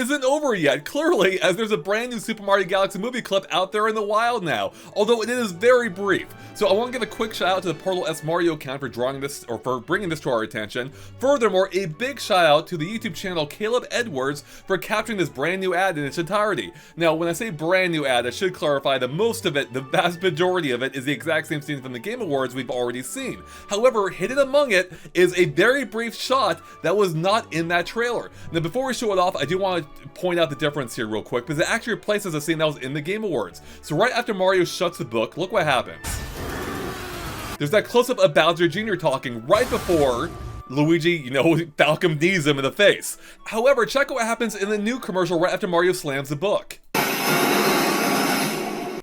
isn't over yet, clearly, as there's a brand new Super Mario Galaxy movie clip out there in the wild now, although it is very brief. So I want to give a quick shout out to the Portal S Mario account for drawing this, or for bringing this to our attention. Furthermore, a big shout out to the YouTube channel Caleb Edwards for capturing this brand new ad in its entirety. Now, when I say brand new ad, I should clarify that most of it, the vast majority of it, is the exact same scene from the Game Awards we've already seen. However, hidden among it is a very brief shot that was not in that trailer. Now, before we show it off, I do want to point out the difference here real quick, because it actually replaces a scene that was in the Game Awards. So right after Mario shuts the book, look what happens. There's that close-up of Bowser Jr. talking right before Luigi, you know, Falcon knees him in the face. However, check out what happens in the new commercial right after Mario slams the book.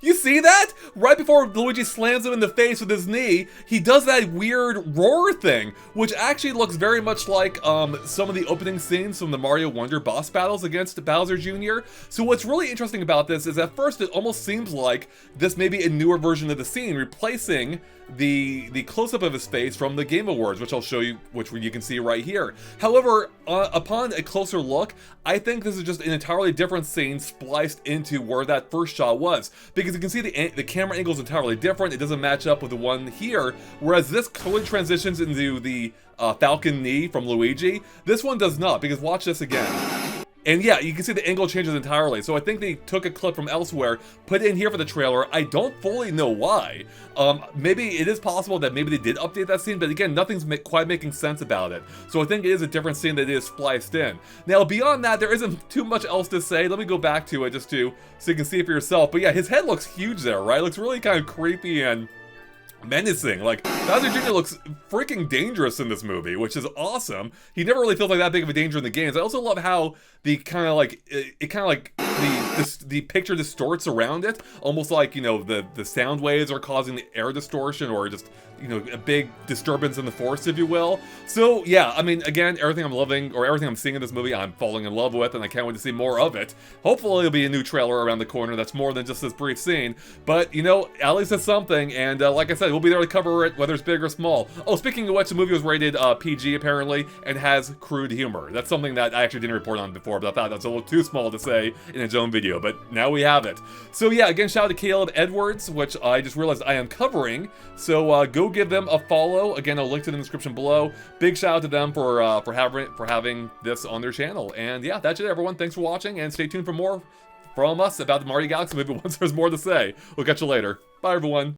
You see that? Right before Luigi slams him in the face with his knee, he does that weird roar thing, which actually looks very much like some of the opening scenes from the Mario Wonder boss battles against Bowser Jr. So what's really interesting about this is at first it almost seems like this may be a newer version of the scene, replacing the close-up of his face from the Game Awards, which I'll show you, which you can see right here. However, upon a closer look, I think this is just an entirely different scene spliced into where that first shot was, because you can see the camera angle is entirely different. It doesn't match up with the one here, whereas this clearly transitions into the Falcon knee from Luigi. This one does not, because watch this again. And yeah, you can see the angle changes entirely. So I think they took a clip from elsewhere, put it in here for the trailer. I don't fully know why. Maybe it is possible that maybe they did update that scene, but again, nothing's quite making sense about it. So I think it is a different scene that is spliced in. Now, beyond that, there isn't too much else to say. Let me go back to it just so you can see it for yourself. But yeah, his head looks huge there, right? It looks really kind of creepy and menacing. Like, Bowser Jr. looks freaking dangerous in this movie, which is awesome. He never really feels like that big of a danger in the games. I also love how the kind of like, the picture distorts around it, almost like, you know, the sound waves are causing the air distortion, or just, you know, a big disturbance in the force, if you will. So yeah, I mean, again, everything I'm loving, or everything I'm seeing in this movie, I'm falling in love with, and I can't wait to see more of it. Hopefully there'll be a new trailer around the corner that's more than just this brief scene, but, you know, at least it's something, and like I said, we'll be there to cover it, whether it's big or small. Oh, speaking of which, the movie was rated PG, apparently, and has crude humor. That's something that I actually didn't report on before, but I thought that's a little too small to say in its own video, but now we have it. So yeah, again, shout out to Caleb Edwards, which I just realized I am covering, so go give them a follow. Again, I'll link to it in the description below. Big shout out to them for having this on their channel. And yeah, that's it, everyone. Thanks for watching, and stay tuned for more from us about the Mario Galaxy movie once there's more to say. We'll catch you later. Bye, everyone.